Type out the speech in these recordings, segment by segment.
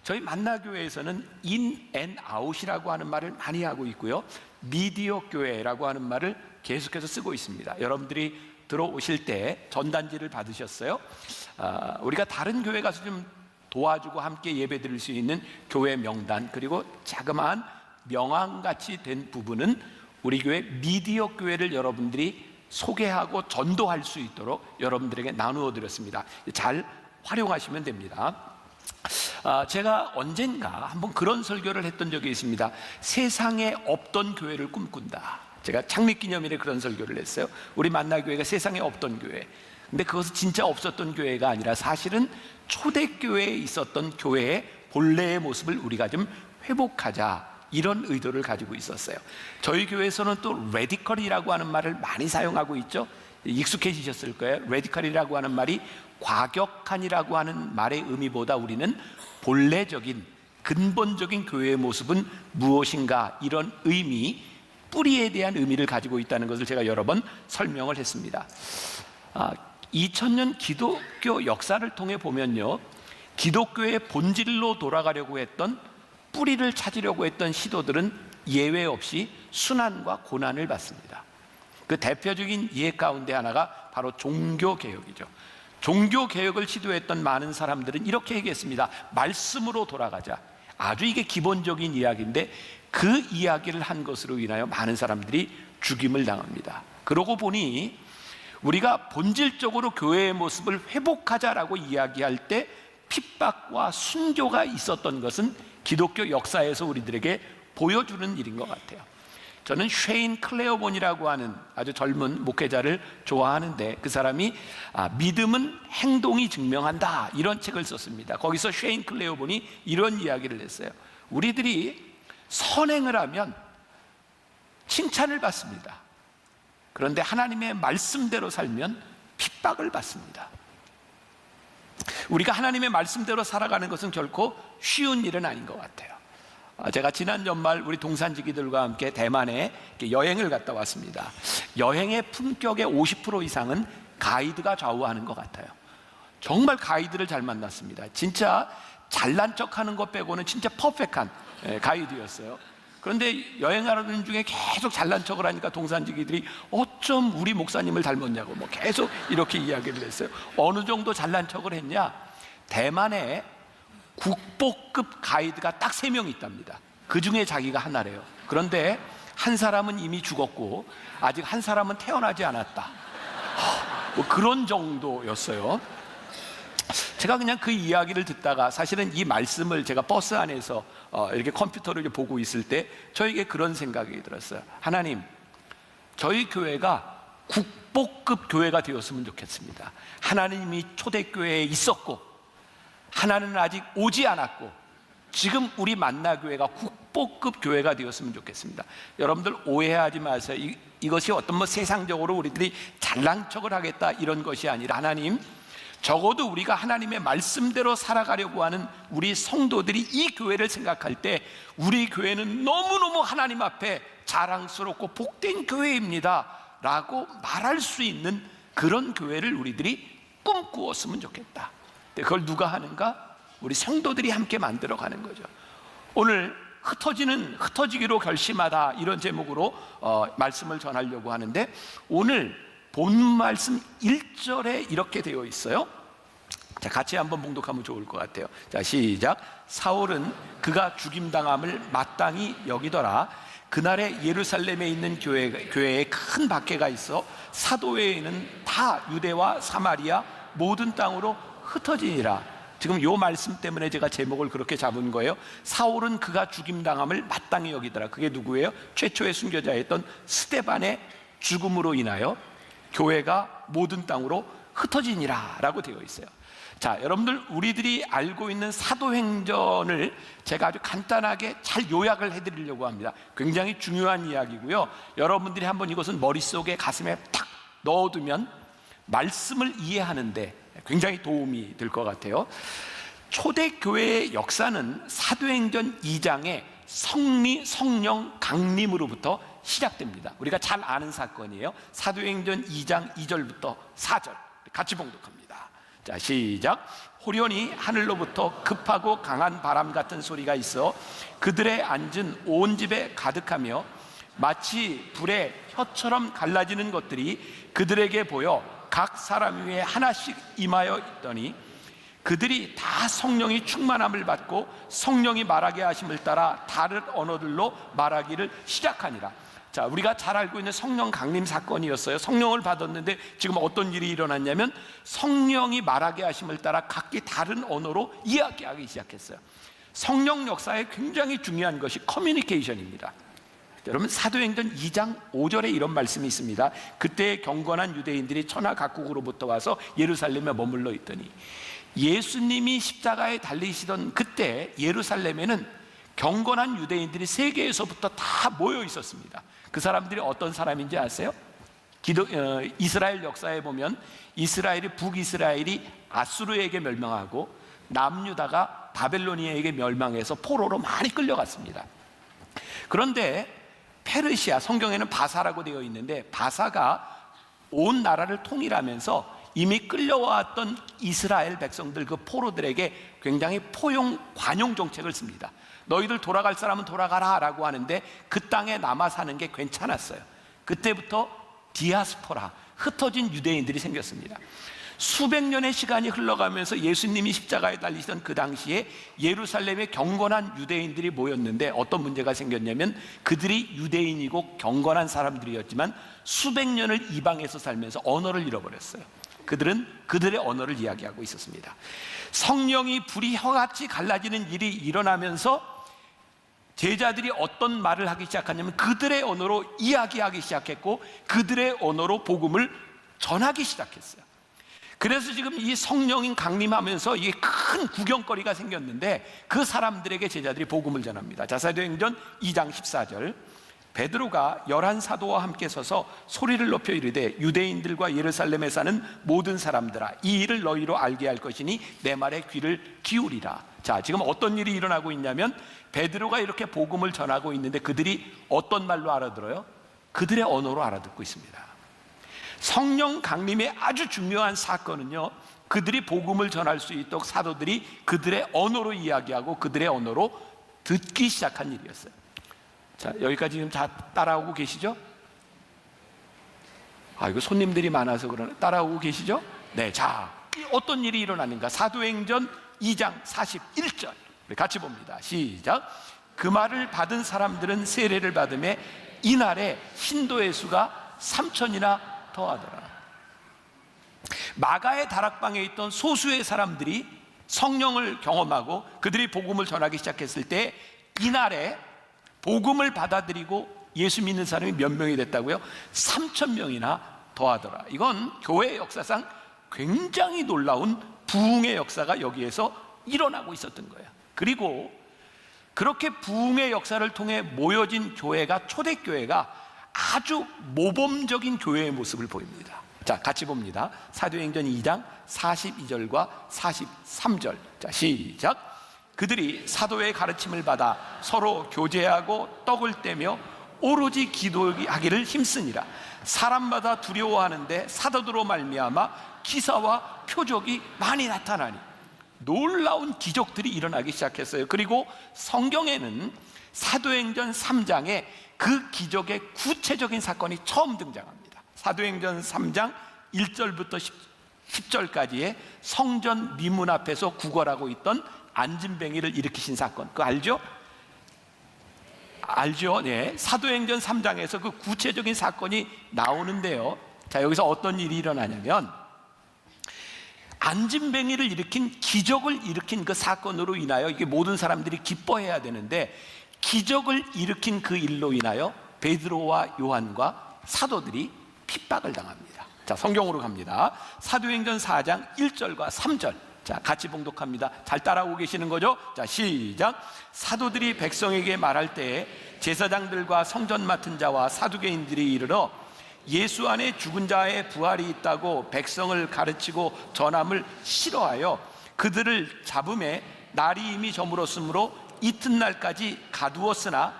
저희 만나교회에서는 인 앤 아웃이라고 하는 말을 많이 하고 있고요, 미디어 교회라고 하는 말을 계속해서 쓰고 있습니다. 여러분들이 들어오실 때 전단지를 받으셨어요? 우리가 다른 교회 가서 좀 도와주고 함께 예배 드릴 수 있는 교회 명단, 그리고 자그마한 명함같이 된 부분은 우리 교회 미디어 교회를 여러분들이 소개하고 전도할 수 있도록 여러분들에게 나누어 드렸습니다. 잘 활용하시면 됩니다. 제가 언젠가 한번 그런 설교를 했던 적이 있습니다. 세상에 없던 교회를 꿈꾼다. 제가 창립기념일에 그런 설교를 했어요. 우리 만나교회가 세상에 없던 교회, 근데 그것은 진짜 없었던 교회가 아니라 사실은 초대교회에 있었던 교회의 본래의 모습을 우리가 좀 회복하자, 이런 의도를 가지고 있었어요. 저희 교회에서는 또 레디컬이라고 하는 말을 많이 사용하고 있죠. 익숙해지셨을 거예요. 레디컬이라고 하는 말이 과격한이라고 하는 말의 의미보다 우리는 본래적인 근본적인 교회의 모습은 무엇인가, 이런 의미, 뿌리에 대한 의미를 가지고 있다는 것을 제가 여러 번 설명을 했습니다. 2000년 기독교 역사를 통해 보면요, 기독교의 본질로 돌아가려고 했던, 뿌리를 찾으려고 했던 시도들은 예외 없이 순환과 고난을 받습니다. 그 대표적인 예 가운데 하나가 바로 종교개혁이죠. 종교개혁을 시도했던 많은 사람들은 이렇게 얘기했습니다. 말씀으로 돌아가자. 아주 이게 기본적인 이야기인데 그 이야기를 한 것으로 인하여 많은 사람들이 죽임을 당합니다. 그러고 보니 우리가 본질적으로 교회의 모습을 회복하자라고 이야기할 때 핍박과 순교가 있었던 것은 기독교 역사에서 우리들에게 보여주는 일인 것 같아요. 저는 쉐인 클레어본이라고 하는 아주 젊은 목회자를 좋아하는데, 그 사람이 믿음은 행동이 증명한다, 이런 책을 썼습니다. 거기서 쉐인 클레어본이 이런 이야기를 했어요. 우리들이 선행을 하면 칭찬을 받습니다. 그런데 하나님의 말씀대로 살면 핍박을 받습니다. 우리가 하나님의 말씀대로 살아가는 것은 결코 쉬운 일은 아닌 것 같아요. 제가 지난 연말 우리 동산지기들과 함께 대만에 여행을 갔다 왔습니다. 여행의 품격의 50% 이상은 가이드가 좌우하는 것 같아요. 정말 가이드를 잘 만났습니다. 진짜 잘난 척하는 것 빼고는 진짜 퍼펙트한 가이드였어요. 그런데 여행하는 중에 계속 잘난 척을 하니까 동산지기들이 어쩜 우리 목사님을 닮았냐고 계속 이렇게 이야기를 했어요. 어느 정도 잘난 척을 했냐? 대만에 국보급 가이드가 딱 3명 있답니다. 그 중에 자기가 하나래요. 그런데 한 사람은 이미 죽었고 아직 한 사람은 태어나지 않았다. 그런 정도였어요. 제가 그냥 그 이야기를 듣다가, 사실은 이 말씀을 제가 버스 안에서 이렇게 컴퓨터를 보고 있을 때 저에게 그런 생각이 들었어요. 하나님, 저희 교회가 국보급 교회가 되었으면 좋겠습니다. 하나님이 초대교회에 있었고 하나는 아직 오지 않았고 지금 우리 만나교회가 국보급 교회가 되었으면 좋겠습니다. 여러분들 오해하지 마세요. 이것이 어떤 세상적으로 우리들이 잘난 척을 하겠다, 이런 것이 아니라, 하나님, 적어도 우리가 하나님의 말씀대로 살아가려고 하는 우리 성도들이 이 교회를 생각할 때 우리 교회는 너무너무 하나님 앞에 자랑스럽고 복된 교회입니다 라고 말할 수 있는 그런 교회를 우리들이 꿈꾸었으면 좋겠다. 그걸 누가 하는가? 우리 성도들이 함께 만들어가는 거죠. 오늘 흩어지기로 결심하다, 이런 제목으로 말씀을 전하려고 하는데, 오늘 본문 말씀 1절에 이렇게 되어 있어요. 자, 같이 한번 봉독하면 좋을 것 같아요. 자, 시작. 사울은 그가 죽임당함을 마땅히 여기더라. 그날에 예루살렘에 있는 교회에 큰 박해가 있어 사도회에는 다 유대와 사마리아 모든 땅으로 흩어지니라. 지금 요 말씀 때문에 제가 제목을 그렇게 잡은 거예요. 사울은 그가 죽임당함을 마땅히 여기더라. 그게 누구예요? 최초의 순교자였던 스데반의 죽음으로 인하여 교회가 모든 땅으로 흩어지니라 라고 되어 있어요. 자, 여러분들, 우리들이 알고 있는 사도행전을 제가 아주 간단하게 잘 요약을 해드리려고 합니다. 굉장히 중요한 이야기고요. 여러분들이 한번 이것은 머릿속에, 가슴에 탁 넣어두면 말씀을 이해하는데 굉장히 도움이 될 것 같아요. 초대교회의 역사는 사도행전 2장의 성령 강림으로부터 시작됩니다. 우리가 잘 아는 사건이에요. 사도행전 2장 2절부터 4절 같이 봉독합니다. 자, 시작. 호련히 하늘로부터 급하고 강한 바람 같은 소리가 있어 그들의 앉은 온 집에 가득하며 마치 불에 혀처럼 갈라지는 것들이 그들에게 보여 각 사람 위에 하나씩 임하여 있더니 그들이 다 성령이 충만함을 받고 성령이 말하게 하심을 따라 다른 언어들로 말하기를 시작하니라. 자, 우리가 잘 알고 있는 성령 강림 사건이었어요. 성령을 받았는데 지금 어떤 일이 일어났냐면 성령이 말하게 하심을 따라 각기 다른 언어로 이야기하기 시작했어요. 성령 역사에 굉장히 중요한 것이 커뮤니케이션입니다. 여러분, 사도행전 2장 5절에 이런 말씀이 있습니다. 그때 경건한 유대인들이 천하 각국으로부터 와서 예루살렘에 머물러 있더니, 예수님이 십자가에 달리시던 그때 예루살렘에는 경건한 유대인들이 세계에서부터 다 모여 있었습니다. 그 사람들이 어떤 사람인지 아세요? 이스라엘 역사에 보면 이스라엘이, 북이스라엘이 아수르에게 멸망하고 남유다가 바벨로니아에게 멸망해서 포로로 많이 끌려갔습니다. 그런데 페르시아, 성경에는 바사라고 되어 있는데 바사가 온 나라를 통일하면서 이미 끌려왔던 이스라엘 백성들, 그 포로들에게 굉장히 포용, 관용 정책을 씁니다. 너희들 돌아갈 사람은 돌아가라 라고 하는데 그 땅에 남아 사는 게 괜찮았어요. 그때부터 디아스포라, 흩어진 유대인들이 생겼습니다. 수백 년의 시간이 흘러가면서 예수님이 십자가에 달리시던 그 당시에 예루살렘에 경건한 유대인들이 모였는데 어떤 문제가 생겼냐면 그들이 유대인이고 경건한 사람들이었지만 수백 년을 이방에서 살면서 언어를 잃어버렸어요. 그들은 그들의 언어를 이야기하고 있었습니다. 성령이 불이 혀같이 갈라지는 일이 일어나면서 제자들이 어떤 말을 하기 시작하냐면 그들의 언어로 이야기하기 시작했고 그들의 언어로 복음을 전하기 시작했어요. 그래서 지금 이 성령이 강림하면서 이게 큰 구경거리가 생겼는데 그 사람들에게 제자들이 복음을 전합니다. 자, 사도행전 2장 14절. 베드로가 11사도와 함께 서서 소리를 높여 이르되 유대인들과 예루살렘에 사는 모든 사람들아, 이 일을 너희로 알게 할 것이니 내 말에 귀를 기울이라. 자, 지금 어떤 일이 일어나고 있냐면 베드로가 이렇게 복음을 전하고 있는데 그들이 어떤 말로 알아들어요? 그들의 언어로 알아듣고 있습니다. 성령 강림의 아주 중요한 사건은요, 그들이 복음을 전할 수 있도록 사도들이 그들의 언어로 이야기하고 그들의 언어로 듣기 시작한 일이었어요. 자, 여기까지 지금 다 따라오고 계시죠? 이거 손님들이 많아서 그러나 따라오고 계시죠? 네, 자, 어떤 일이 일어나는가? 사도행전 2장 41절 같이 봅니다. 시작. 그 말을 받은 사람들은 세례를 받음에 이날에 신도의 수가 3,000이나 더하더라. 마가의 다락방에 있던 소수의 사람들이 성령을 경험하고 그들이 복음을 전하기 시작했을 때 이날에 복음을 받아들이고 예수 믿는 사람이 몇 명이 됐다고요? 3,000명이나 더하더라. 이건 교회 역사상 굉장히 놀라운 부흥의 역사가 여기에서 일어나고 있었던 거예요. 그리고 그렇게 부흥의 역사를 통해 모여진 교회가, 초대교회가 아주 모범적인 교회의 모습을 보입니다. 자, 같이 봅니다. 사도행전 2장 42절과 43절. 자, 시작. 그들이 사도의 가르침을 받아 서로 교제하고 떡을 떼며 오로지 기도하기를 힘쓰니라. 사람마다 두려워하는데 사도들로 말미암아 기사와 표적이 많이 나타나니. 놀라운 기적들이 일어나기 시작했어요. 그리고 성경에는 사도행전 3장에 그 기적의 구체적인 사건이 처음 등장합니다. 사도행전 3장 1절부터 10절까지의 성전 미문 앞에서 구걸하고 있던 안진뱅이를 일으키신 사건, 그거 알죠? 알죠? 네. 사도행전 3장에서 그 구체적인 사건이 나오는데요. 자, 여기서 어떤 일이 일어나냐면 안진뱅이를 일으킨, 기적을 일으킨 그 사건으로 인하여 이게 모든 사람들이 기뻐해야 되는데 기적을 일으킨 그 일로 인하여 베드로와 요한과 사도들이 핍박을 당합니다. 자, 성경으로 갑니다. 사도행전 4장 1절과 3절. 자, 같이 봉독합니다. 잘 따라오고 계시는 거죠? 자, 시작. 사도들이 백성에게 말할 때에 제사장들과 성전 맡은 자와 사두개인들이 이르러 예수 안에 죽은 자의 부활이 있다고 백성을 가르치고 전함을 싫어하여 그들을 잡음에 날이 이미 저물었으므로 이튿날까지 가두었으나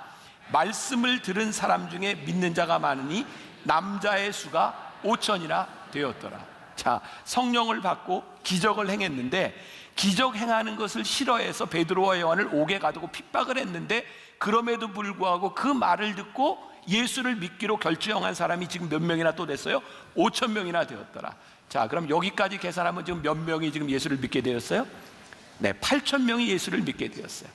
말씀을 들은 사람 중에 믿는 자가 많으니 남자의 수가 5,000이나 되었더라. 자, 성령을 받고 기적을 행했는데 기적 행하는 것을 싫어해서 베드로와 요한을 옥에 가두고 핍박을 했는데 그럼에도 불구하고 그 말을 듣고 예수를 믿기로 결정한 사람이 지금 몇 명이나 또 됐어요? 5천 명이나 되었더라. 자, 그럼 여기까지 계산하면 지금 몇 명이 지금 예수를 믿게 되었어요? 네, 8천 명이 예수를 믿게 되었어요.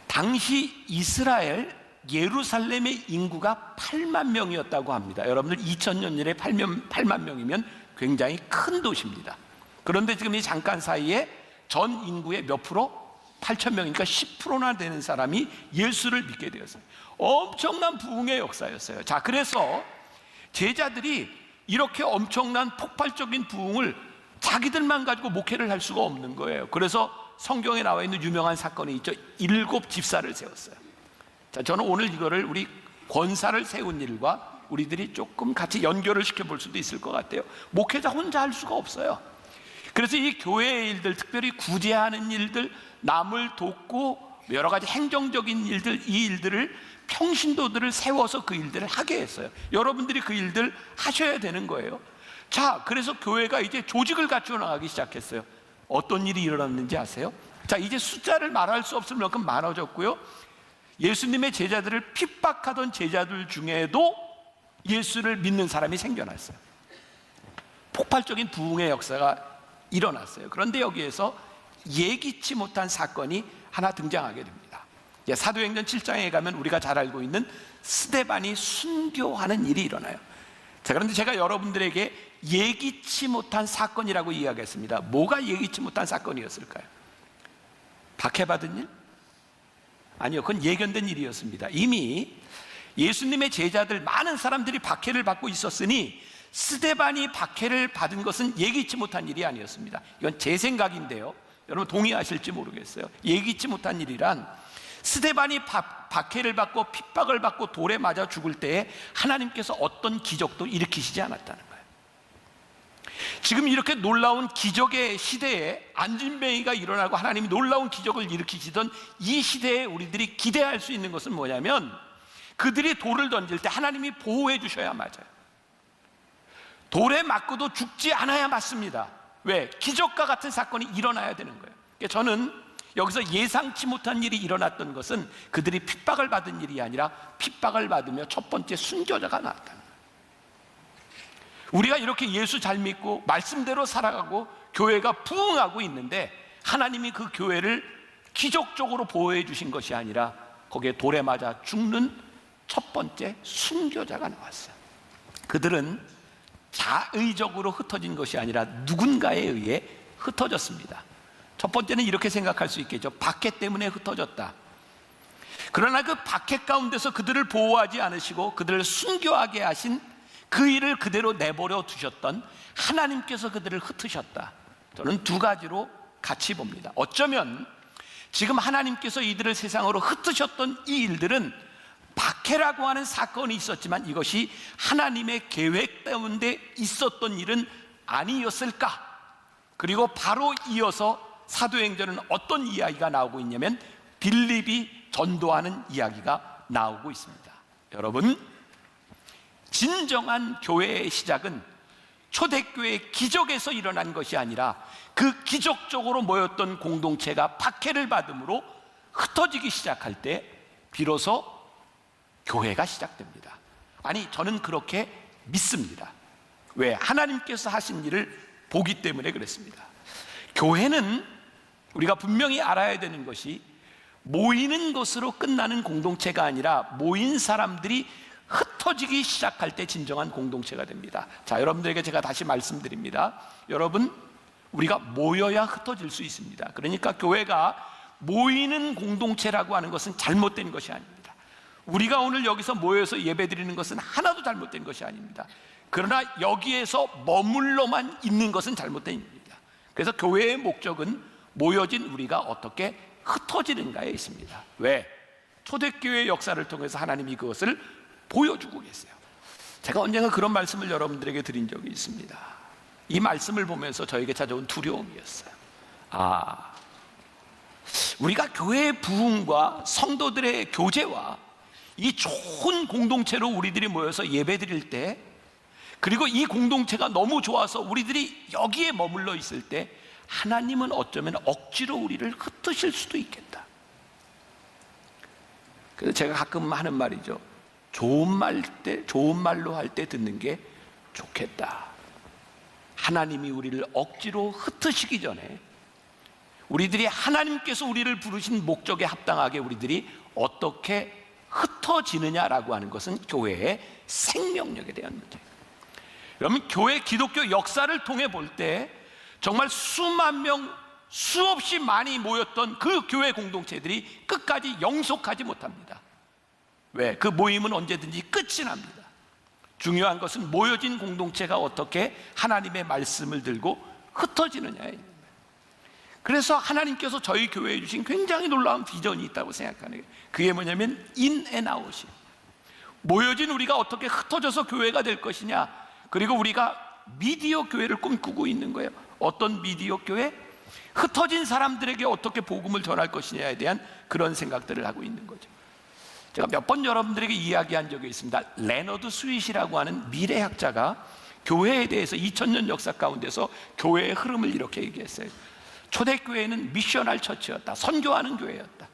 당시 이스라엘 예루살렘의 인구가 8만 명이었다고 합니다. 여러분들 2000년 전에 8만 명이면 굉장히 큰 도시입니다. 그런데 지금 이 잠깐 사이에 전 인구의 몇 프로? 8천 명이니까 10%나 되는 사람이 예수를 믿게 되었어요. 엄청난 부흥의 역사였어요. 자, 그래서 제자들이 이렇게 엄청난 폭발적인 부흥을 자기들만 가지고 목회를 할 수가 없는 거예요. 그래서 성경에 나와 있는 유명한 사건이 있죠. 7 집사를 세웠어요. 자, 저는 오늘 이거를 우리 권사를 세운 일과 우리들이 조금 같이 연결을 시켜볼 수도 있을 것 같아요. 목회자 혼자 할 수가 없어요. 그래서 이 교회의 일들, 특별히 구제하는 일들, 남을 돕고 여러 가지 행정적인 일들, 이 일들을 평신도들을 세워서 그 일들을 하게 했어요. 여러분들이 그 일들 하셔야 되는 거예요. 자, 그래서 교회가 이제 조직을 갖추어 나가기 시작했어요. 어떤 일이 일어났는지 아세요? 자, 이제 숫자를 말할 수 없을 만큼 많아졌고요. 예수님의 제자들을 핍박하던 제자들 중에도 예수를 믿는 사람이 생겨났어요. 폭발적인 부흥의 역사가 일어났어요. 그런데 여기에서 예기치 못한 사건이 하나 등장하게 됩니다. 사도행전 7장에 가면 우리가 잘 알고 있는 스데반이 순교하는 일이 일어나요. 자, 그런데 제가 여러분들에게 예기치 못한 사건이라고 이야기했습니다. 뭐가 예기치 못한 사건이었을까요? 박해받은 일? 아니요, 그건 예견된 일이었습니다. 이미 예수님의 제자들 많은 사람들이 박해를 받고 있었으니 스데반이 박해를 받은 것은 예기치 못한 일이 아니었습니다. 이건 제 생각인데요, 여러분 동의하실지 모르겠어요. 예기치 못한 일이란 스데반이 박해를 받고 핍박을 받고 돌에 맞아 죽을 때에 하나님께서 어떤 기적도 일으키시지 않았다는 거예요. 지금 이렇게 놀라운 기적의 시대에 안진뱅이가 일어나고 하나님이 놀라운 기적을 일으키시던 이 시대에 우리들이 기대할 수 있는 것은 뭐냐면 그들이 돌을 던질 때 하나님이 보호해 주셔야 맞아요. 돌에 맞고도 죽지 않아야 맞습니다. 왜? 기적과 같은 사건이 일어나야 되는 거예요. 그러니까 저는 여기서 예상치 못한 일이 일어났던 것은 그들이 핍박을 받은 일이 아니라 핍박을 받으며 첫 번째 순교자가 나왔다는 거예요. 우리가 이렇게 예수 잘 믿고 말씀대로 살아가고 교회가 부흥하고 있는데 하나님이 그 교회를 기적적으로 보호해 주신 것이 아니라 거기에 돌에 맞아 죽는 첫 번째 순교자가 나왔어요. 그들은 자의적으로 흩어진 것이 아니라 누군가에 의해 흩어졌습니다. 첫 번째는 이렇게 생각할 수 있겠죠. 박해 때문에 흩어졌다. 그러나 그 박해 가운데서 그들을 보호하지 않으시고 그들을 순교하게 하신 그 일을 그대로 내버려 두셨던 하나님께서 그들을 흩으셨다. 저는 두 가지로 같이 봅니다. 어쩌면 지금 하나님께서 이들을 세상으로 흩으셨던 이 일들은 박해라고 하는 사건이 있었지만 이것이 하나님의 계획 때문에 있었던 일은 아니었을까? 그리고 바로 이어서 사도행전은 어떤 이야기가 나오고 있냐면 빌립이 전도하는 이야기가 나오고 있습니다. 여러분, 진정한 교회의 시작은 초대교회의 기적에서 일어난 것이 아니라 그 기적적으로 모였던 공동체가 박해를 받음으로 흩어지기 시작할 때 비로소 교회가 시작됩니다. 아니, 저는 그렇게 믿습니다. 왜? 하나님께서 하신 일을 보기 때문에 그렇습니다. 교회는 우리가 분명히 알아야 되는 것이 모이는 것으로 끝나는 공동체가 아니라 모인 사람들이 흩어지기 시작할 때 진정한 공동체가 됩니다. 자, 여러분들에게 제가 다시 말씀드립니다. 여러분, 우리가 모여야 흩어질 수 있습니다. 그러니까 교회가 모이는 공동체라고 하는 것은 잘못된 것이 아닙니다. 우리가 오늘 여기서 모여서 예배드리는 것은 하나도 잘못된 것이 아닙니다. 그러나 여기에서 머물러만 있는 것은 잘못된 일입니다. 그래서 교회의 목적은 모여진 우리가 어떻게 흩어지는가에 있습니다. 왜? 초대교회의 역사를 통해서 하나님이 그것을 보여주고 계세요. 제가 언젠가 그런 말씀을 여러분들에게 드린 적이 있습니다. 이 말씀을 보면서 저에게 찾아온 두려움이었어요. 우리가 교회의 부흥과 성도들의 교제와 이 좋은 공동체로 우리들이 모여서 예배 드릴 때 그리고 이 공동체가 너무 좋아서 우리들이 여기에 머물러 있을 때 하나님은 어쩌면 억지로 우리를 흩으실 수도 있겠다. 그래서 제가 가끔 하는 말이죠. 좋은 말로 할 때 듣는 게 좋겠다. 하나님이 우리를 억지로 흩으시기 전에 우리들이 하나님께서 우리를 부르신 목적에 합당하게 우리들이 어떻게 흩어지느냐라고 하는 것은 교회의 생명력에 대한 문제예요. 여러분, 교회 기독교 역사를 통해 볼 때 정말 수만 명, 수없이 많이 모였던 그 교회 공동체들이 끝까지 영속하지 못합니다. 왜? 그 모임은 언제든지 끝이 납니다. 중요한 것은 모여진 공동체가 어떻게 하나님의 말씀을 들고 흩어지느냐예요. 그래서 하나님께서 저희 교회에 주신 굉장히 놀라운 비전이 있다고 생각하는 거예요. 그게 뭐냐면 인 앤 아웃이, 모여진 우리가 어떻게 흩어져서 교회가 될 것이냐, 그리고 우리가 미디어 교회를 꿈꾸고 있는 거예요. 어떤 미디어 교회? 흩어진 사람들에게 어떻게 복음을 전할 것이냐에 대한 그런 생각들을 하고 있는 거죠. 제가 몇 번 여러분들에게 이야기한 적이 있습니다. 레너드 스윗이라고 하는 미래학자가 교회에 대해서 2000년 역사 가운데서 교회의 흐름을 이렇게 얘기했어요. 초대교회는 미셔널 처치였다. 선교하는 교회였다.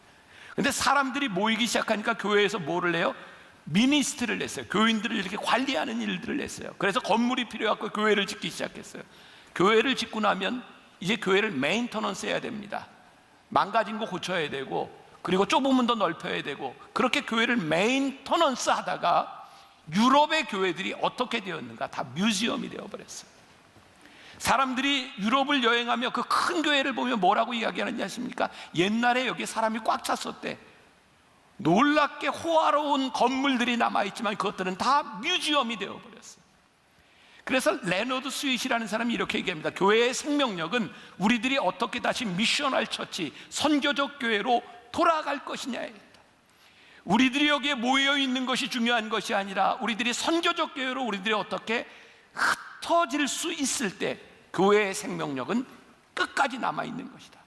근데 사람들이 모이기 시작하니까 교회에서 뭐를 해요? 미니스트를 냈어요. 교인들을 이렇게 관리하는 일들을 냈어요. 그래서 건물이 필요해서 교회를 짓기 시작했어요. 교회를 짓고 나면 이제 교회를 메인터넌스 해야 됩니다. 망가진 거 고쳐야 되고, 그리고 좁으면 더 넓혀야 되고, 그렇게 교회를 메인터넌스 하다가 유럽의 교회들이 어떻게 되었는가? 다 뮤지엄이 되어버렸어요. 사람들이 유럽을 여행하며 그 큰 교회를 보면 뭐라고 이야기하는지 아십니까? 옛날에 여기 사람이 꽉 찼었대. 놀랍게 호화로운 건물들이 남아있지만 그것들은 다 뮤지엄이 되어버렸어요. 그래서 레너드 스윗이라는 사람이 이렇게 얘기합니다. 교회의 생명력은 우리들이 어떻게 다시 미셔널 처치, 선교적 교회로 돌아갈 것이냐에 있다. 우리들이 여기에 모여있는 것이 중요한 것이 아니라 우리들이 선교적 교회로 우리들이 어떻게 흩어질 수 있을 때 교회의 생명력은 끝까지 남아있는 것이다.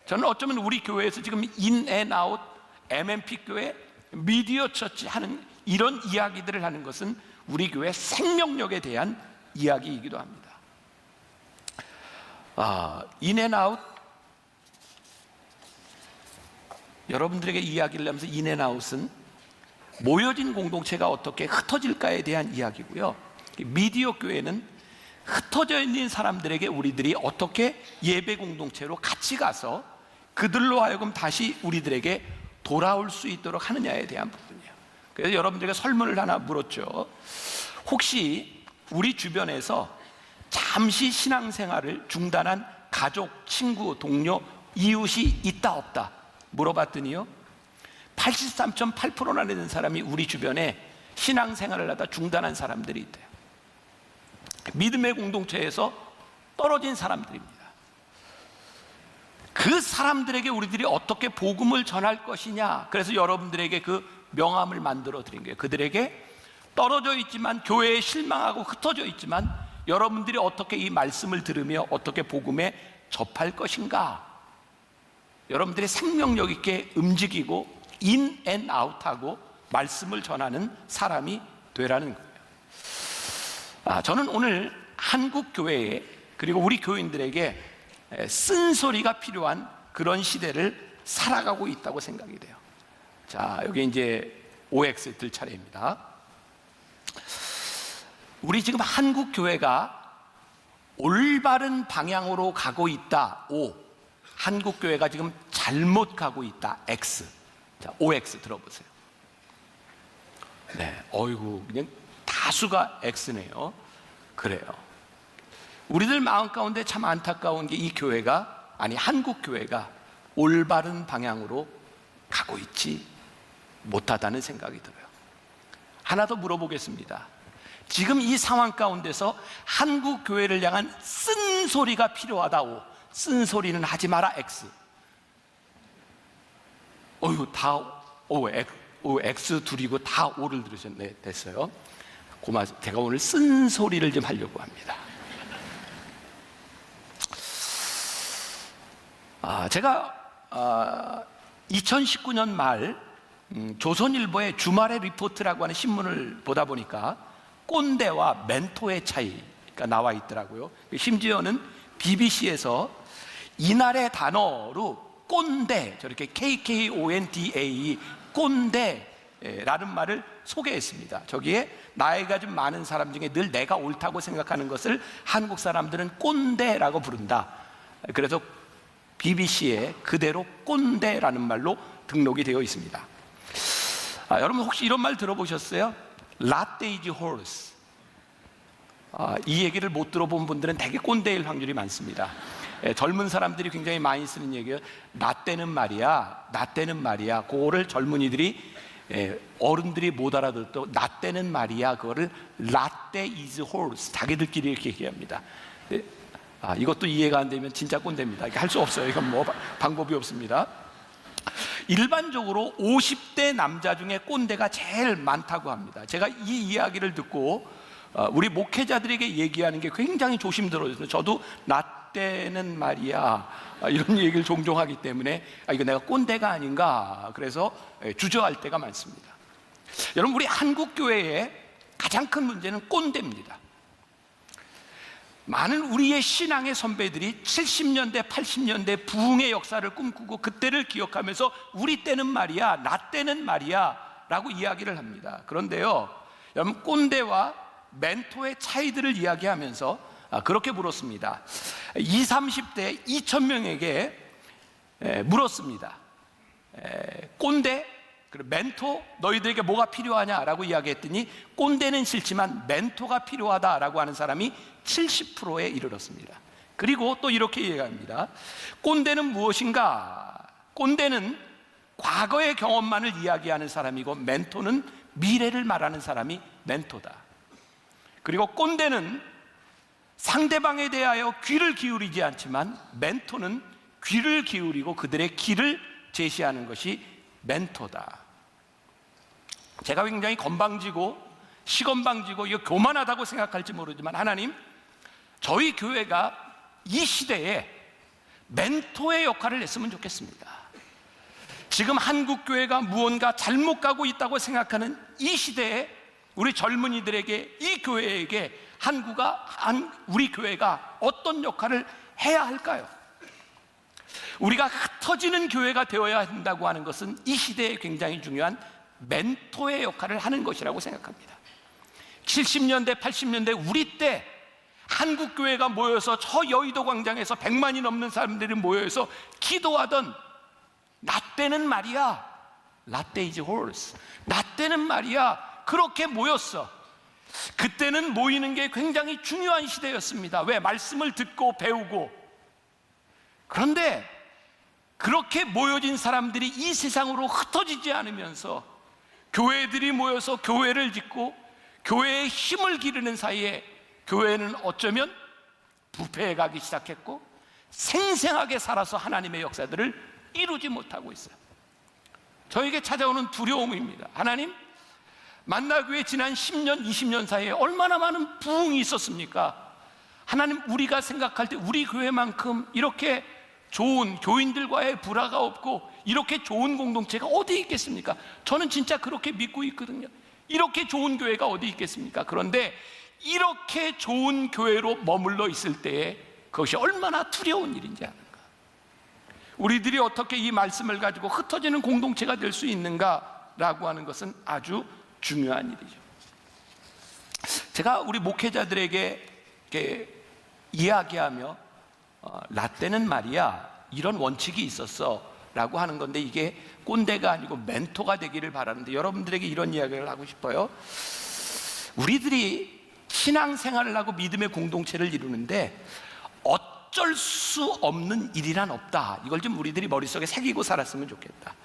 저는 어쩌면 우리 교회에서 지금 인 앤 아웃, MMP 교회, 미디어 처치 하는 이런 이야기들을 하는 것은 우리 교회의 생명력에 대한 이야기이기도 합니다. 인 앤 아웃, 여러분들에게 이야기를 하면서 인 앤 아웃은 모여진 공동체가 어떻게 흩어질까에 대한 이야기고요. 미디어 교회는 흩어져 있는 사람들에게 우리들이 어떻게 예배 공동체로 같이 가서 그들로 하여금 다시 우리들에게 돌아올 수 있도록 하느냐에 대한 부분이에요. 그래서 여러분들에게 설문을 하나 물었죠. 혹시 우리 주변에서 잠시 신앙생활을 중단한 가족, 친구, 동료, 이웃이 있다 없다 물어봤더니요, 83.8%나 되는 사람이 우리 주변에 신앙생활을 하다 중단한 사람들이 있대요. 믿음의 공동체에서 떨어진 사람들입니다. 그 사람들에게 우리들이 어떻게 복음을 전할 것이냐, 그래서 여러분들에게 그 명함을 만들어 드린 거예요. 그들에게 떨어져 있지만, 교회에 실망하고 흩어져 있지만 여러분들이 어떻게 이 말씀을 들으며 어떻게 복음에 접할 것인가, 여러분들이 생명력 있게 움직이고 인 앤 아웃하고 말씀을 전하는 사람이 되라는 거예요. 저는 오늘 한국 교회에, 그리고 우리 교인들에게 쓴소리가 필요한 그런 시대를 살아가고 있다고 생각이 돼요. 자, 여기 이제 OX 들 차례입니다. 우리 지금 한국 교회가 올바른 방향으로 가고 있다, O. 한국 교회가 지금 잘못 가고 있다, X. 자, OX 들어보세요. 네, 어이구, 그냥 다수가 X네요. 그래요. 우리들 마음 가운데 참 안타까운 게 이 교회가, 아니 한국 교회가 올바른 방향으로 가고 있지 못하다는 생각이 들어요. 하나 더 물어보겠습니다. 지금 이 상황 가운데서 한국 교회를 향한 쓴소리가 필요하다, O. 쓴소리는 하지 마라, X. 어휴, 다 X 둘이고 다 O를 들으셨네. 됐어요. 제가 오늘 쓴소리를 좀 하려고 합니다. 제가 2019년 말 조선일보의 주말의 리포트라고 하는 신문을 보다 보니까 꼰대와 멘토의 차이가 나와 있더라고요. 심지어는 BBC에서 이날의 단어로 꼰대, 저렇게 KKONDA, 꼰대라는 말을 소개했습니다. 저기에 나이가 좀 많은 사람 중에 늘 내가 옳다고 생각하는 것을 한국 사람들은 꼰대라고 부른다. 그래서 BBC에 그대로 꼰대라는 말로 등록이 되어 있습니다. 여러분 혹시 이런 말 들어보셨어요? 라떼이지 호르스. 이 얘기를 못 들어본 분들은 되게 꼰대일 확률이 많습니다. 젊은 사람들이 굉장히 많이 쓰는 얘기예요. 라떼는 말이야, 라떼는 말이야. 그거를 젊은이들이, 어른들이 못 알아듣도 라떼는 말이야, 그거를 라떼 is horse, 자기들끼리 이렇게 얘기합니다. 이것도 이해가 안 되면 진짜 꼰대입니다. 할 수 없어요. 이건 뭐 방법이 없습니다. 일반적으로 50대 남자 중에 꼰대가 제일 많다고 합니다. 제가 이 이야기를 듣고 우리 목회자들에게 얘기하는 게 굉장히 조심스러워요. 저도 라떼는 말이야, 이런 얘기를 종종 하기 때문에 이거 내가 꼰대가 아닌가, 그래서 주저할 때가 많습니다. 여러분, 우리 한국 교회의 가장 큰 문제는 꼰대입니다. 많은 우리의 신앙의 선배들이 70년대, 80년대 부흥의 역사를 꿈꾸고 그때를 기억하면서 우리 때는 말이야, 나 때는 말이야 라고 이야기를 합니다. 그런데요, 여러분, 꼰대와 멘토의 차이들을 이야기하면서 그렇게 물었습니다. 20, 30대 2,000명에게 물었습니다. 꼰대, 그리고 멘토, 너희들에게 뭐가 필요하냐라고 이야기했더니 꼰대는 싫지만 멘토가 필요하다라고 하는 사람이 70%에 이르렀습니다. 그리고 또 이렇게 얘기합니다. 꼰대는 무엇인가? 꼰대는 과거의 경험만을 이야기하는 사람이고 멘토는 미래를 말하는 사람이 멘토다. 그리고 꼰대는 상대방에 대하여 귀를 기울이지 않지만 멘토는 귀를 기울이고 그들의 길을 제시하는 것이 멘토다. 제가 굉장히 건방지고 시건방지고 이거 교만하다고 생각할지 모르지만 하나님, 저희 교회가 이 시대에 멘토의 역할을 했으면 좋겠습니다. 지금 한국 교회가 무언가 잘못 가고 있다고 생각하는 이 시대에 우리 젊은이들에게, 이 교회에게 우리 교회가 어떤 역할을 해야 할까요? 우리가 흩어지는 교회가 되어야 한다고 하는 것은 이 시대에 굉장히 중요한 멘토의 역할을 하는 것이라고 생각합니다. 70년대, 80년대 우리 때 한국 교회가 모여서 저 여의도 광장에서 100만이 넘는 사람들이 모여서 기도하던 나 때는 말이야, 라떼 이즈 홀스, 나 때는 말이야, 그렇게 모였어. 그때는 모이는 게 굉장히 중요한 시대였습니다. 왜? 말씀을 듣고 배우고. 그런데 그렇게 모여진 사람들이 이 세상으로 흩어지지 않으면서 교회들이 모여서 교회를 짓고 교회에 힘을 기르는 사이에 교회는 어쩌면 부패해 가기 시작했고 생생하게 살아서 하나님의 역사들을 이루지 못하고 있어요. 저에게 찾아오는 두려움입니다. 하나님, 만나교회 지난 10년, 20년 사이에 얼마나 많은 부흥이 있었습니까? 하나님, 우리가 생각할 때 우리 교회만큼 이렇게 좋은 교인들과의 불화가 없고 이렇게 좋은 공동체가 어디 있겠습니까? 저는 진짜 그렇게 믿고 있거든요. 이렇게 좋은 교회가 어디 있겠습니까? 그런데 이렇게 좋은 교회로 머물러 있을 때에 그것이 얼마나 두려운 일인지 아는가? 우리들이 어떻게 이 말씀을 가지고 흩어지는 공동체가 될 수 있는가라고 하는 것은 아주 중요한 일이죠. 제가 우리 목회자들에게 이렇게 이야기하며 라떼는 말이야, 이런 원칙이 있었어 라고 하는 건데 이게 꼰대가 아니고 멘토가 되기를 바라는데 여러분들에게 이런 이야기를 하고 싶어요. 우리들이 신앙생활을 하고 믿음의 공동체를 이루는데 어쩔 수 없는 일이란 없다. 이걸 좀 우리들이 머릿속에 새기고 살았으면 좋겠다.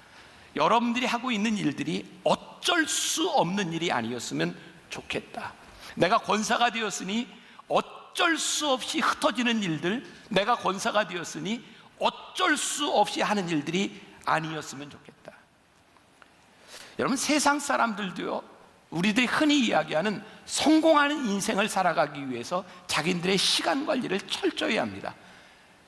여러분들이 하고 있는 일들이 어쩔 수 없는 일이 아니었으면 좋겠다. 내가 권사가 되었으니 어쩔 수 없이 흩어지는 일들, 내가 권사가 되었으니 어쩔 수 없이 하는 일들이 아니었으면 좋겠다. 여러분, 세상 사람들도요, 우리들이 흔히 이야기하는 성공하는 인생을 살아가기 위해서 자기들의 시간 관리를 철저히 합니다.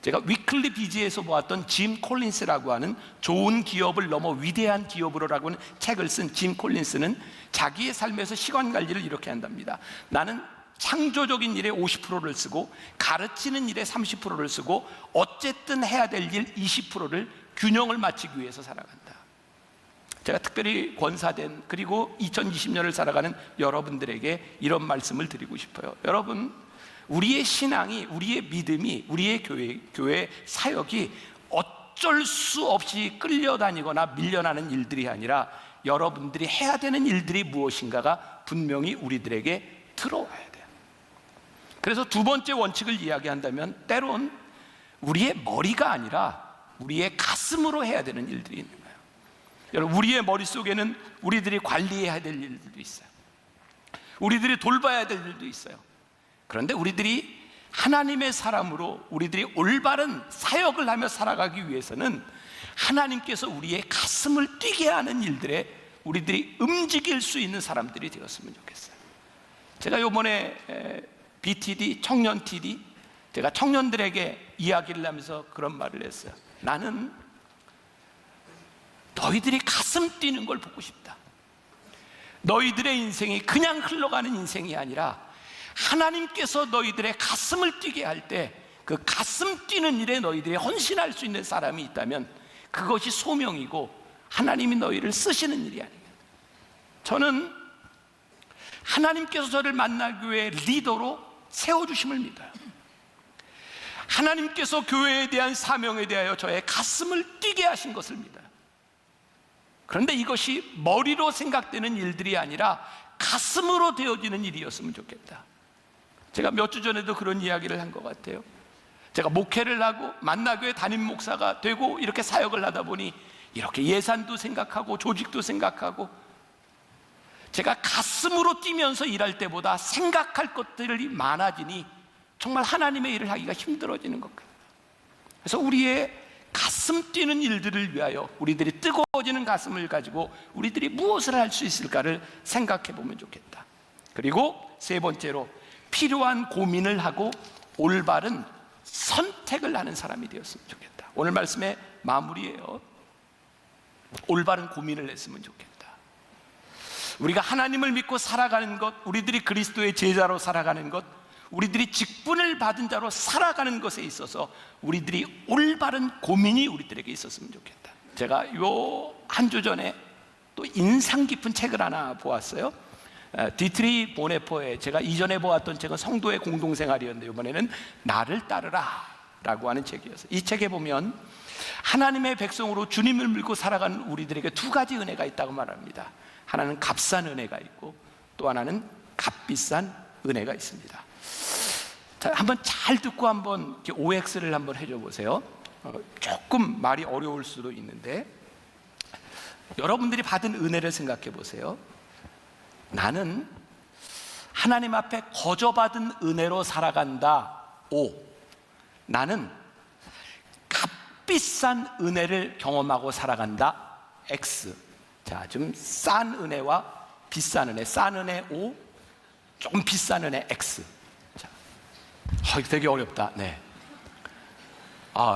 제가 위클리 비즈에서 보았던 짐 콜린스라고 하는 좋은 기업을 넘어 위대한 기업으로라고 하는 책을 쓴 짐 콜린스는 자기의 삶에서 시간 관리를 이렇게 한답니다. 나는 창조적인 일에 50%를 쓰고 가르치는 일에 30%를 쓰고 어쨌든 해야 될 일 20%를 균형을 맞추기 위해서 살아간다. 제가 특별히 권사된 그리고 2020년을 살아가는 여러분들에게 이런 말씀을 드리고 싶어요. 여러분, 우리의 신앙이, 우리의 믿음이, 우리의 교회 사역이 어쩔 수 없이 끌려다니거나 밀려나는 일들이 아니라 여러분들이 해야 되는 일들이 무엇인가가 분명히 우리들에게 들어와야 돼요. 그래서 두 번째 원칙을 이야기한다면 때론 우리의 머리가 아니라 우리의 가슴으로 해야 되는 일들이 있는 거예요. 여러분, 우리의 머릿속에는 우리들이 관리해야 될 일들도 있어요. 우리들이 돌봐야 될 일도 있어요. 그런데 우리들이 하나님의 사람으로 우리들이 올바른 사역을 하며 살아가기 위해서는 하나님께서 우리의 가슴을 뛰게 하는 일들에 우리들이 움직일 수 있는 사람들이 되었으면 좋겠어요. 제가 요번에 BTD, 청년 TD, 제가 청년들에게 이야기를 하면서 그런 말을 했어요. 나는 너희들이 가슴 뛰는 걸 보고 싶다. 너희들의 인생이 그냥 흘러가는 인생이 아니라 하나님께서 너희들의 가슴을 뛰게 할 때 그 가슴 뛰는 일에 너희들이 헌신할 수 있는 사람이 있다면 그것이 소명이고 하나님이 너희를 쓰시는 일이 아니에요. 저는 하나님께서 저를 만나기 위해 리더로 세워주심을 믿어요. 하나님께서 교회에 대한 사명에 대하여 저의 가슴을 뛰게 하신 것을 믿어요. 그런데 이것이 머리로 생각되는 일들이 아니라 가슴으로 되어지는 일이었으면 좋겠다. 제가 몇 주 전에도 그런 이야기를 한 것 같아요. 제가 목회를 하고 만나교회 담임 목사가 되고 이렇게 사역을 하다 보니 이렇게 예산도 생각하고 조직도 생각하고 제가 가슴으로 뛰면서 일할 때보다 생각할 것들이 많아지니 정말 하나님의 일을 하기가 힘들어지는 것 같아요. 그래서 우리의 가슴 뛰는 일들을 위하여 우리들이 뜨거워지는 가슴을 가지고 우리들이 무엇을 할 수 있을까를 생각해 보면 좋겠다. 그리고 세 번째로 필요한 고민을 하고 올바른 선택을 하는 사람이 되었으면 좋겠다. 오늘 말씀의 마무리예요. 올바른 고민을 했으면 좋겠다. 우리가 하나님을 믿고 살아가는 것, 우리들이 그리스도의 제자로 살아가는 것, 우리들이 직분을 받은 자로 살아가는 것에 있어서 우리들이 올바른 고민이 우리들에게 있었으면 좋겠다. 제가 요 한 주 전에 또 인상 깊은 책을 하나 보았어요. 디트리 보네포의, 제가 이전에 보았던 책은 성도의 공동생활이었는데 이번에는 나를 따르라 라고 하는 책이었어요. 이 책에 보면 하나님의 백성으로 주님을 믿고 살아가는 우리들에게 두 가지 은혜가 있다고 말합니다. 하나는 값싼 은혜가 있고 또 하나는 값비싼 은혜가 있습니다. 자, 한번 잘 듣고 한번 OX를 한번 해줘 보세요. 조금 말이 어려울 수도 있는데 여러분들이 받은 은혜를 생각해 보세요. 나는 하나님 앞에 거저받은 은혜로 살아간다. O. 나는 값비싼 은혜를 경험하고 살아간다. X. 자, 좀 싼 은혜와 비싼 은혜. 싼 은혜 O, 조금 비싼 은혜 X. 자, 되게 어렵다. 네.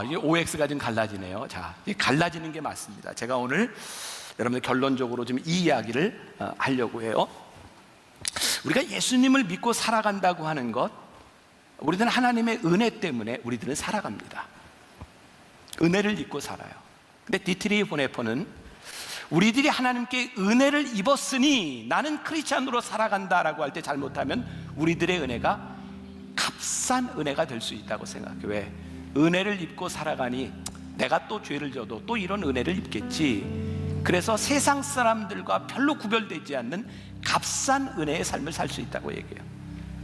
이게 OX가 좀 갈라지네요. 자, 이게 갈라지는 게 맞습니다. 제가 오늘 여러분들 결론적으로 좀 이 이야기를 하려고 해요. 우리가 예수님을 믿고 살아간다고 하는 것, 우리들은 하나님의 은혜 때문에 우리들은 살아갑니다. 은혜를 입고 살아요. 근데 디트리 보네포는 우리들이 하나님께 은혜를 입었으니 나는 크리스찬으로 살아간다라고 할 때 잘못하면 우리들의 은혜가 값싼 은혜가 될 수 있다고 생각해요. 왜? 은혜를 입고 살아가니 내가 또 죄를 져도 또 이런 은혜를 입겠지. 그래서 세상 사람들과 별로 구별되지 않는 값싼 은혜의 삶을 살 수 있다고 얘기해요.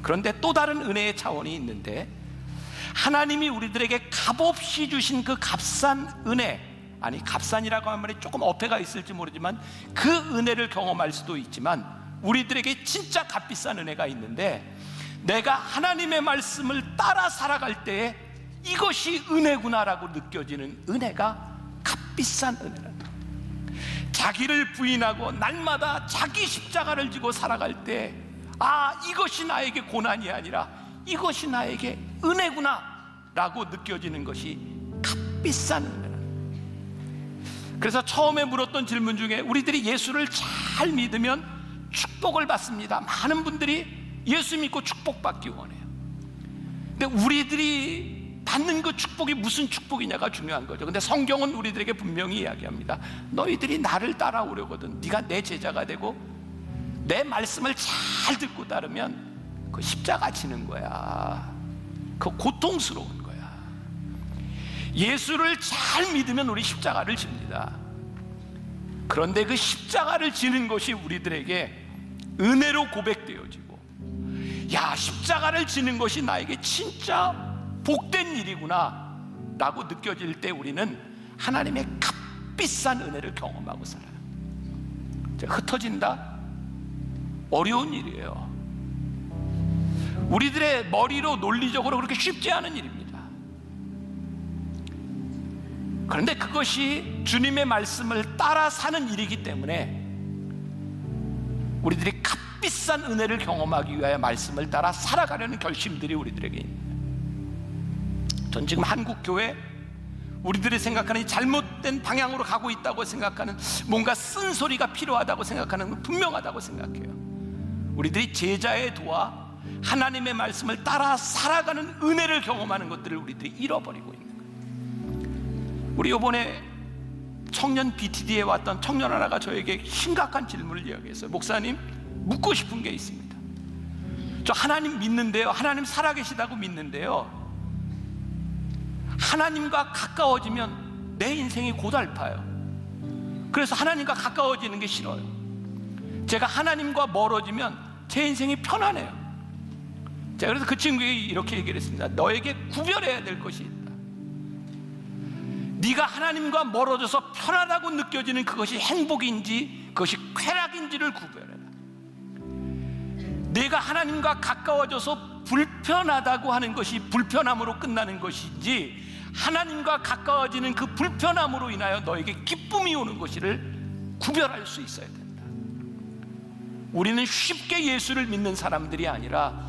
그런데 또 다른 은혜의 차원이 있는데 하나님이 우리들에게 값없이 주신 그 값싼 은혜, 아니 값싼이라고 하는 말이 조금 어폐가 있을지 모르지만 그 은혜를 경험할 수도 있지만 우리들에게 진짜 값비싼 은혜가 있는데 내가 하나님의 말씀을 따라 살아갈 때에 이것이 은혜구나라고 느껴지는 은혜가 값비싼 은혜랍니다. 자기를 부인하고 날마다 자기 십자가를 지고 살아갈 때 이것이 나에게 고난이 아니라 이것이 나에게 은혜구나. 라고 느껴지는 것이 값비싼 은혜라는. 그래서 처음에 물었던 질문 중에 우리들이 예수를 잘 믿으면 축복을 받습니다. 많은 분들이 예수 믿고 축복받기 원해요. 근데 우리들이 받는 그 축복이 무슨 축복이냐가 중요한 거죠. 근데 성경은 우리들에게 분명히 이야기합니다. 너희들이 나를 따라오려거든 네가 내 제자가 되고 내 말씀을 잘 듣고 따르면 그 십자가 지는 거야. 그 고통스러운 거야. 예수를 잘 믿으면 우리 십자가를 집니다. 그런데 그 십자가를 지는 것이 우리들에게 은혜로 고백되어지고, 야, 십자가를 지는 것이 나에게 진짜 복된 일이구나 라고 느껴질 때 우리는 하나님의 값비싼 은혜를 경험하고 살아요. 흩어진다? 어려운 일이에요. 우리들의 머리로 논리적으로 그렇게 쉽지 않은 일입니다. 그런데 그것이 주님의 말씀을 따라 사는 일이기 때문에 우리들이 값비싼 은혜를 경험하기 위하여 말씀을 따라 살아가려는 결심들이 우리들에게 있습니다. 전 지금 한국 교회, 우리들이 생각하는 이 잘못된 방향으로 가고 있다고 생각하는, 뭔가 쓴소리가 필요하다고 생각하는 건 분명하다고 생각해요. 우리들이 제자의 도와 하나님의 말씀을 따라 살아가는 은혜를 경험하는 것들을 우리들이 잃어버리고 있는 거예요. 우리 이번에 청년 BTD에 왔던 청년 하나가 저에게 심각한 질문을 이야기했어요. 목사님, 묻고 싶은 게 있습니다. 저 하나님 믿는데요, 하나님 살아계시다고 믿는데요, 하나님과 가까워지면 내 인생이 고달파요. 그래서 하나님과 가까워지는 게 싫어요. 제가 하나님과 멀어지면 제 인생이 편안해요. 제가 그래서 그 친구에게 이렇게 얘기를 했습니다. 너에게 구별해야 될 것이 있다. 네가 하나님과 멀어져서 편하다고 느껴지는 그것이 행복인지 그것이 쾌락인지를 구별해라. 내가 하나님과 가까워져서 불편하다고 하는 것이 불편함으로 끝나는 것인지, 하나님과 가까워지는 그 불편함으로 인하여 너에게 기쁨이 오는 것을 구별할 수 있어야 된다. 우리는 쉽게 예수를 믿는 사람들이 아니라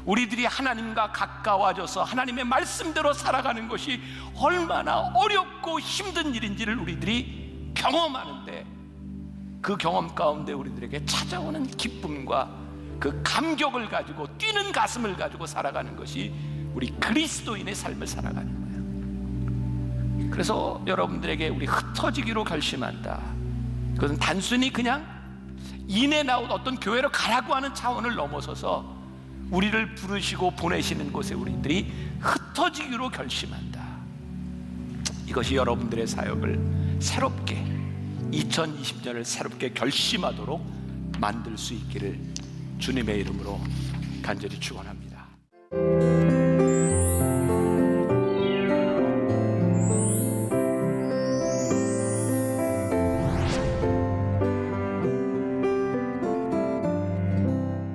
우리들이 하나님과 가까워져서 하나님의 말씀대로 살아가는 것이 얼마나 어렵고 힘든 일인지를 우리들이 경험하는데, 그 경험 가운데 우리들에게 찾아오는 기쁨과 그 감격을 가지고 뛰는 가슴을 가지고 살아가는 것이 우리 그리스도인의 삶을 살아가는 거예요. 그래서 여러분들에게 우리 흩어지기로 결심한다. 그것은 단순히 그냥 인앤아웃 어떤 교회로 가라고 하는 차원을 넘어서서 우리를 부르시고 보내시는 곳에 우리들이 흩어지기로 결심한다. 이것이 여러분들의 사역을 새롭게, 2020년을 새롭게 결심하도록 만들 수 있기를 주님의 이름으로 간절히 축원합니다.